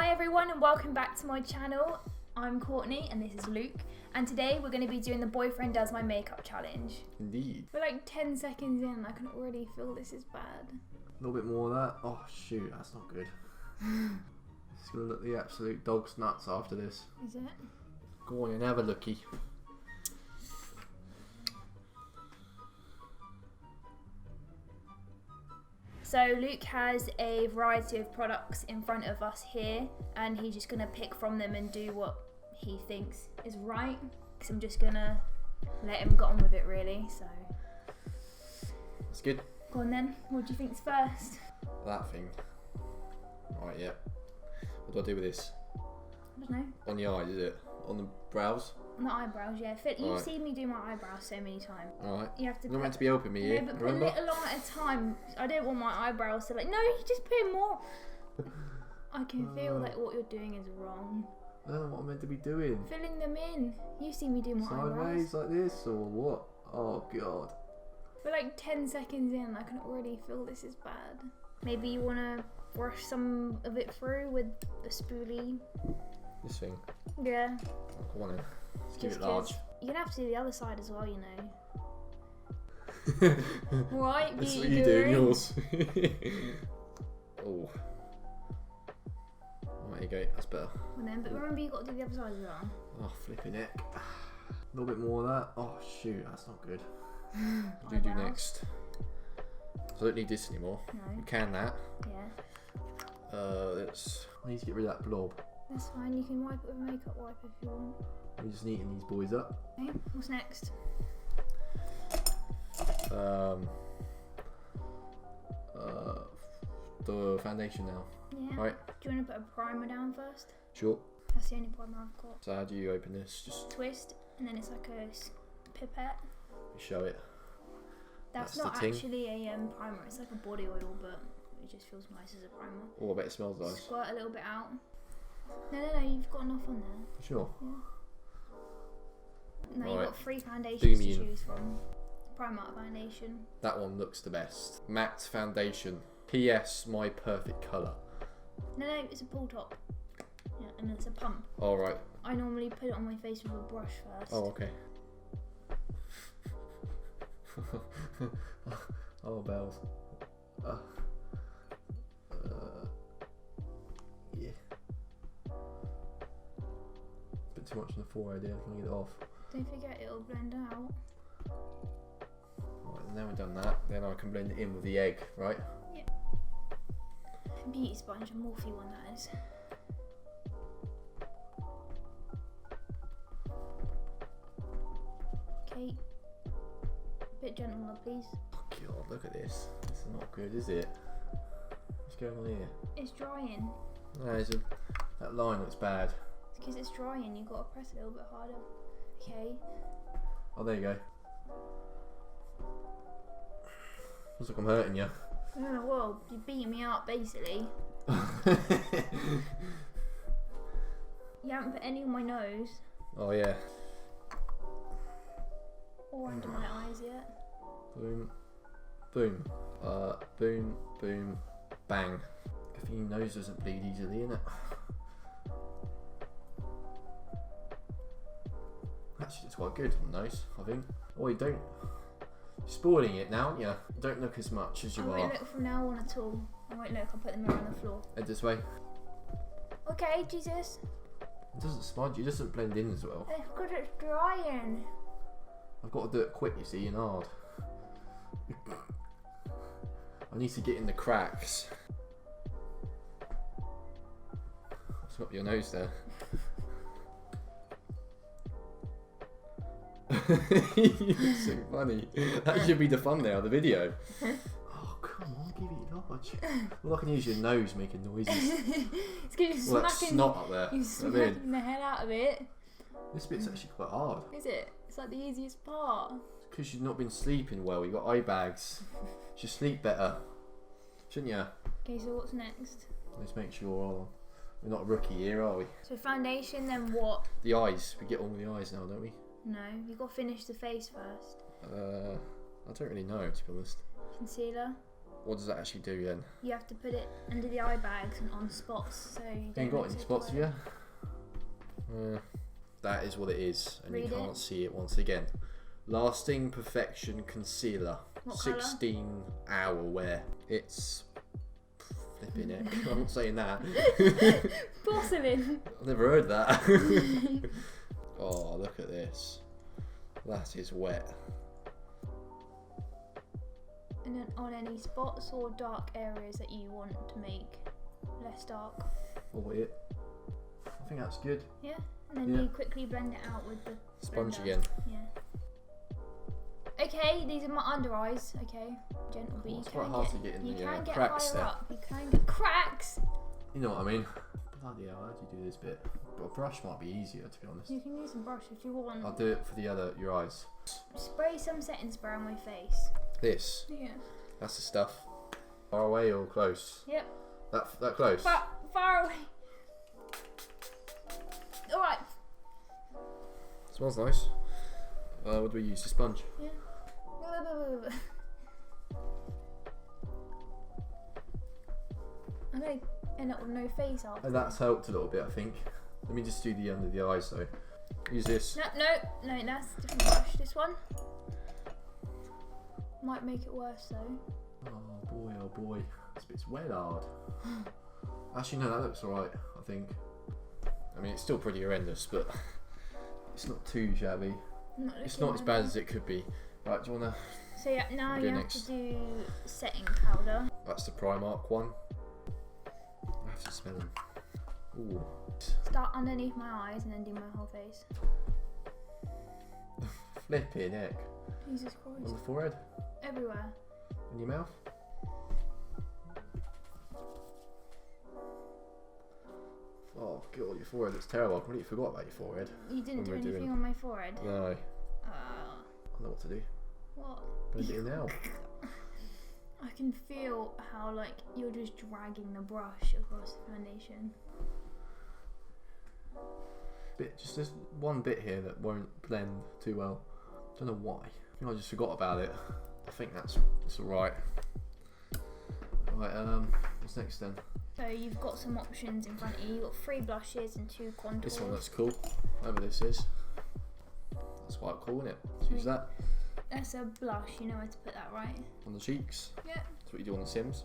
Hi everyone and welcome back to my channel. I'm Courtney and this is Luke, and today we're going to be doing the boyfriend does my makeup challenge. Indeed. We're like 10 seconds in and I can already feel this is bad. A little bit more of that. Oh shoot, that's not good. It's going to look the absolute dog's nuts after this. Is it? Go on and have a looky. So Luke has a variety of products in front of us here and he's just going to pick from them and do what he thinks is right. Because I'm just going to let him get on with it really, so. That's good. Go on then, what do you think's first? That thing. Right, yeah. What do I do with this? I don't know. On the eyes, is it? On the brows? On the eyebrows, yeah. You've Right. seen me do my eyebrows so many times. Alright. You have to. You're not meant to be helping me here, No, but remember? put a little on at a time. I don't want my eyebrows to like. No, you just put more. I can feel that what you're doing is wrong. I don't know what I'm meant to be doing. Filling them in. You see me do my eyebrows. Sideways like this or what? Oh god. We're like 10 seconds in. I can already feel this is bad. Maybe you want to brush some of it through with a spoolie. This thing. Yeah. Oh, come on in. Let's give Just it large. 'cause you're gonna have to do the other side as well, you know. Right, That's beauty what you do in guru. yours. Oh. There you go, that's better. And then, but remember you got to do the other side as well. Oh, flipping heck. A little bit more of that. Oh shoot, that's not good. What do you do Eyebrows. next? I don't need this anymore. No. You can that. Yeah. I need to get rid of that blob. That's fine, you can wipe it with a makeup wipe if you want. I'm just neating these boys up. Okay, what's next? The foundation now. Yeah. Right. Do you want to put a primer down first? Sure. That's the only primer I've got. So how do you open this? Just Twist, and then it's like a pipette. show it. That's the not ting. actually a primer, it's like a body oil, but it just feels nice as a primer. Oh, I bet it smells nice. Squirt a little bit out. No, you've got enough on there. Sure. Yeah. No, you've Right. got 3 foundations Do to me in. choose from. Primer foundation. That one looks the best. Matte foundation. PS, my perfect colour. No, it's a pull top. Yeah, and it's a pump. Alright. I normally put it on my face with a brush first. Oh, okay. Oh, bells. Yeah. Bit too much on the forehead here. Can I get it off? Don't forget it'll blend out. Right, now we've done that, then I can blend it in with the egg, right? Yeah. Beauty sponge, a Morphe one that is. Okay. A bit gentler, please. Oh god, look at this. This is not good, is it? What's going on here? It's drying. No, that line looks bad. It's because it's drying, you've got to press it a little bit harder. Okay. Oh, there you go. Looks like I'm hurting you. Oh, well, you're beating me up, basically. You haven't put any on my nose Oh yeah. or under my eyes yet. Boom. Boom. Boom. Boom. Bang. Good thing your nose doesn't bleed easily, innit? Actually, it's quite good on the nose, I think. Oh, you don't. You're spoiling it now, aren't you? You don't look as much as you I are. won't look from now on at all. I won't look, I'll put the mirror on the floor. Head this way. Okay, Jesus. It doesn't smudge, it doesn't blend in as well. It's because it's drying. I've got to do it quick, you see, and hard. I need to get in the cracks. What's up your nose there? You look so funny. That should be the thumbnail of the video. Oh, come on, give it large. Well, I can use your nose making noises. It's because you're Well, that smacking, snot up there. you're I mean, smacking the hell out of it. this bit's actually quite hard. Is it? It's like the easiest part. Because you've not been sleeping well, you've got eye bags. You should sleep better. Shouldn't you? Okay, so what's next? Let's make sure we're not a rookie here, are we? So foundation, then what? The eyes. We get on with the eyes now, don't we? No, you've got to finish the face first. I don't really know, to be honest. Concealer. What does that actually do then? You have to put it under the eye bags and on spots, so you You ain't got any spots, have you? That is what it is, and Read you can't it. see it once again. Lasting Perfection Concealer. What colour? 16-hour wear. It's flipping it. I'm not saying that. Porcelain. I've never heard that. Oh, look at this. That is wet. And then on any spots or dark areas that you want to make less dark. Oh, it. I think that's good. Yeah, and then Yeah. you quickly blend it out with the Sponge blender. again. Yeah. Okay, these are my under eyes. Okay, gentle, but you It's can quite hard get, to get in you the can get cracks higher there. up. You can get cracks. You know what I mean? Bloody hell, how do you do this bit? But a brush might be easier, to be honest. You can use a brush if you want. I'll do it for your eyes. Spray some setting spray on my face. This. Yeah. That's the stuff. Far away or close? Yep. That close? Far away. All right. Smells nice. What do we use? The sponge? Yeah. I'm gonna end up with no face after. And that's helped a little bit, I think. Let me just do the under the eyes though. Use this. No, that's a different brush. This one might make it worse though. Oh boy. This bit's wet hard. Actually, no, that looks alright, I think. I mean, it's still pretty horrendous, but it's not too shabby. It's not as bad as it could be. Right, do you wanna? So yeah, now We'll do you have next. to do setting powder. That's the Primark one. I have to smell them. Ooh. Start underneath my eyes and then do my whole face. Flipping heck. Jesus On Christ. the forehead? Everywhere. In your mouth? Oh god, your forehead looks terrible. I completely forgot about your forehead. You didn't do When we're anything doing- on my forehead. No, Uh, I know what to do. what? Blend it in now. I can feel how like you're just dragging the brush across the foundation. Just there's one bit here that won't blend too well. Don't know why. I think I just forgot about it. I think that's alright. Right, what's next then? So you've got some options in front of you. You've got 3 blushes and 2 contours. This one looks cool. Whatever this is. That's quite cool, isn't it? Let's use that That's a blush. You know where to put that, right? on the cheeks. Yeah. That's what you do on the Sims.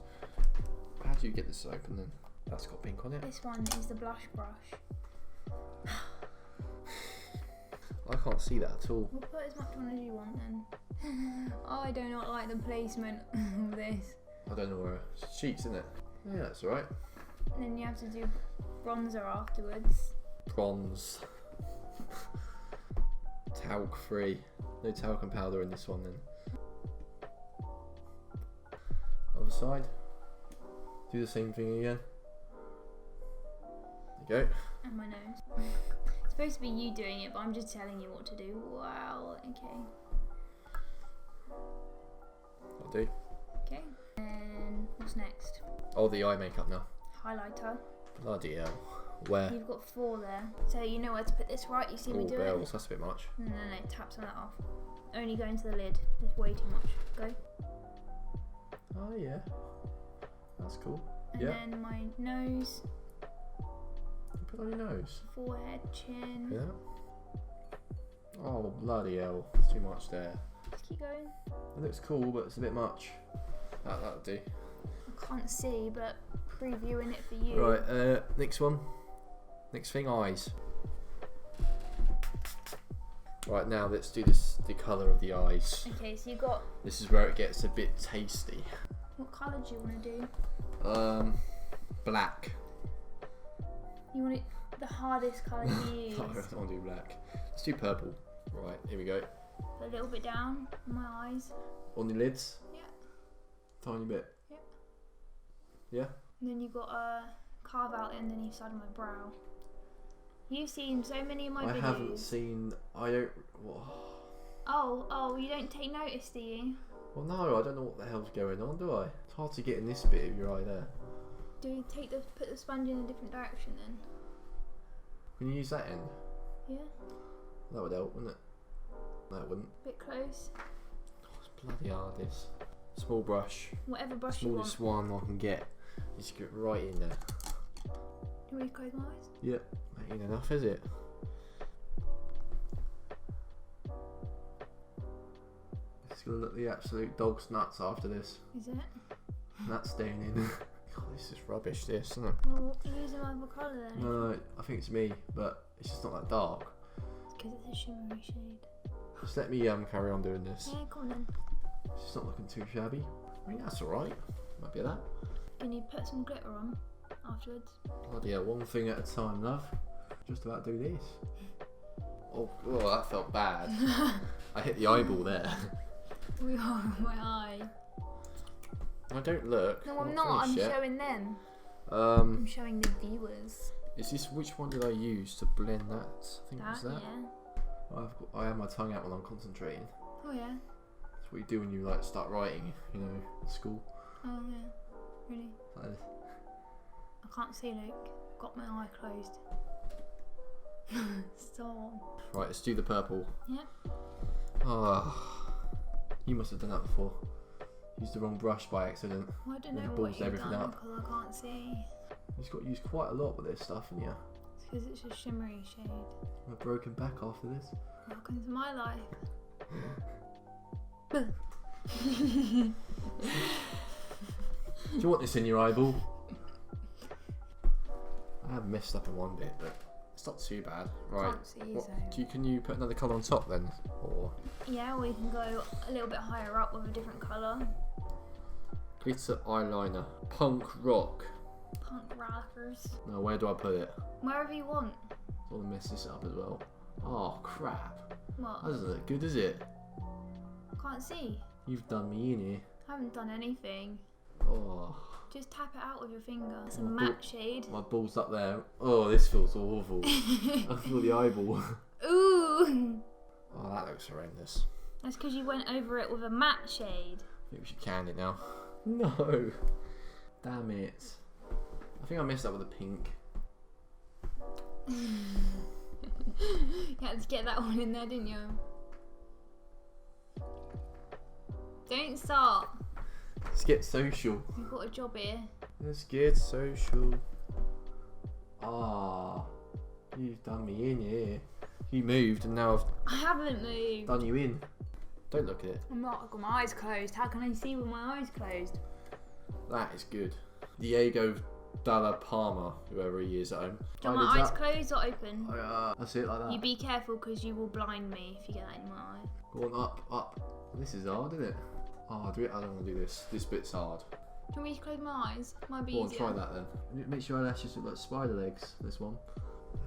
How do you get this open then? That's got pink on it. This one is the blush brush. I can't see that at all. We'll put as much on as you want then. I do not like the placement of this. I don't know where. It's cheeks, isn't it? Yeah, that's alright. And then you have to do bronzer afterwards. Bronze. Talc free. No talcum powder in this one then. Other side. Do the same thing again. There you go. And my nose. It's supposed to be you doing it, but I'm just telling you what to do. Wow, okay. I'll do. Okay. And what's next? Oh, the eye makeup now. Highlighter. Bloody hell. Where? You've got 4 there. So you know where to put this, right? You see me Oh, do bells. it? That's a bit much. No, tap some of that off. Only go into the lid. It's way too much. Go. Oh, yeah. That's cool. And Yeah. then my nose, Put on your nose. forehead, chin. Yeah. Oh, bloody hell. There's too much there. Just keep going. It looks cool, but it's a bit much. That'll do. I can't see, but previewing it for you. Right, next one. Next thing, eyes. Right, now let's do the colour of the eyes. Okay, so you got. This is where it gets a bit tasty. What colour do you want to do? Black. You want it the hardest colour to use. No, I don't want to do black. Let's do purple. Right, here we go. Put a little bit down on my eyes. On the lids. Yeah. Tiny bit. Yeah. Yeah? And then you got to carve out the underneath side of my brow. You've seen so many of my videos. I haven't seen. I don't. Whoa. Oh, you don't take notice, do you? Well, no, I don't know what the hell's going on, do I? It's hard to get in this bit of your eye there. Do you put the sponge in a different direction then? Can you use that end? Yeah. That would help, wouldn't it? No, it wouldn't. Bit close. Oh, it's bloody hard, this. Small brush. Whatever brush you want. Smallest one I can get. Just get right in there. Do we close my eyes? Yep. Ain't enough, is it? It's gonna look the absolute dog's nuts after this. Is it? Nut staining. God, this is rubbish, this, isn't it? Well, use another colour then. No, I think it's me, but it's just not that dark. It's because it's a shimmery shade. Just let me carry on doing this. Yeah, come on then. It's just not looking too shabby. I mean, that's alright. Might be that. Can you put some glitter on afterwards? Bloody hell, one thing at a time, love. Just about to do this. Oh, that felt bad. I hit the eyeball there. We are on my eye. I don't look. No, I'm not. I'm showing them. I'm showing the viewers. Is this, which one did I use to blend that? I think it was that. Yeah. I have my tongue out when I'm concentrating. Oh yeah. That's what you do when you like start writing, you know, at school. Oh yeah. Really? Like this. I can't see, Luke. Got my eye closed. Stop. Right, let's do the purple. Yeah. Ah, you must have done that before. Used the wrong brush by accident. Well, I don't know And what balls you've everything done up. because I can't see. You've got to use quite a lot with this stuff, haven't you? It's because it's a shimmery shade. I'm a broken back after this. Welcome to my life. Do you want this in your eyeball? I have messed up in one bit, but it's not too bad. Right. Can't see, so. Can you put another colour on top then? Or Yeah, we can go a little bit higher up with a different colour. glitter eyeliner. Punk rock. Punk rockers. Now where do I put it? Wherever you want. I want to mess this up as well. Oh crap. What? That doesn't look good, is it? Can't see. You've done me in here. I haven't done anything. Oh. Just tap it out with your finger. It's a My matte shade. My ball's up there. Oh, this feels awful. I feel the eyeball. Ooh! Oh, that looks horrendous. That's because you went over it with a matte shade. I think we should can it now. No. Damn it. I think I messed up with the pink. You had to get that one in there, didn't you? Don't start. Let's get social. You've got a job here. Let's get social. Ah, you've done me in here. You moved and now I haven't moved. I've done you in. Don't look at it. I'm not. I've got my eyes closed. How can I see with my eyes closed? That is good. Diego Dalla Palma, whoever he is at home. Do you want my eyes closed or open? That's it, like that. You be careful because you will blind me if you get that in my eye. Go on, up. This is hard, isn't it? Oh, I don't want to do this. This bit's hard. Do you want me to close my eyes? Might be Go on, easier. try that then. It makes your eyelashes look like spider legs, this one.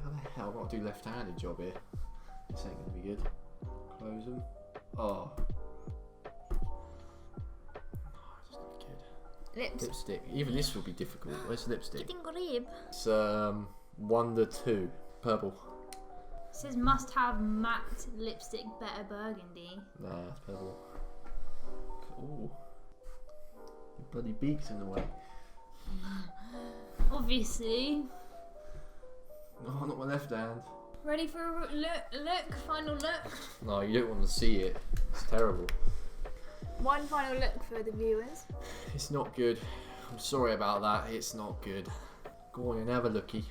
How the hell? I've got to do left-handed job here. This ain't going to be good. Close them. Oh. Just not good. Lips. Lipstick. Even this will be difficult. Where's the lipstick? Getting rib. It's Wonder 2. Purple. It says must have matte lipstick better burgundy. Nah, it's purple. Ooh. Your bloody beak's in the way. Obviously. No, not my left hand. Ready for a look? Final look? No, you don't want to see it. It's terrible. One final look for the viewers. It's not good. I'm sorry about that. It's not good. Go on and have a looky.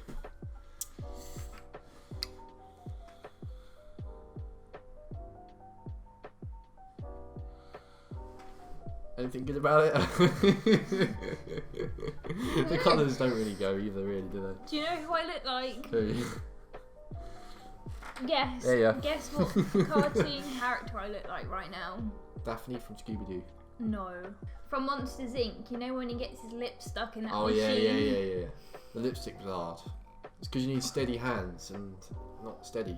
Anything good about it? The colours don't really go either, really, do they? Do you know who I look like? Who? Guess. There you are. Guess what cartoon character I look like right now? Daphne from Scooby-Doo. No. From Monsters Inc. You know when he gets his lips stuck in that Oh machine? yeah. The lipstick was hard. It's because you need steady hands and not steady.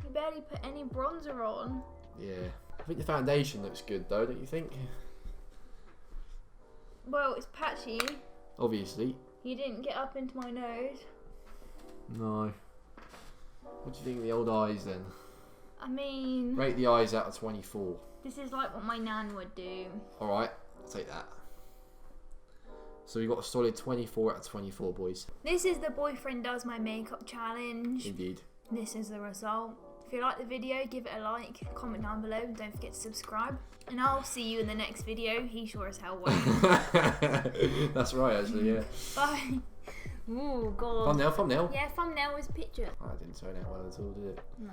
You barely put any bronzer on. Yeah. I think the foundation looks good though, don't you think? Well, it's patchy. Obviously. You didn't get up into my nose. No. What do you think of the old eyes then? I mean... Rate the eyes out of 24. This is like what my nan would do. Alright, I'll take that. So we got a solid 24 out of 24, boys. This is the boyfriend does my makeup challenge. Indeed. This is the result. If you like the video, give it a like, comment down below, and don't forget to subscribe. And I'll see you in the next video. He sure as hell won't. That's right, actually, yeah. Bye. Ooh, God. Thumbnail. Yeah, thumbnail is picture. I didn't turn out well at all, did it? No.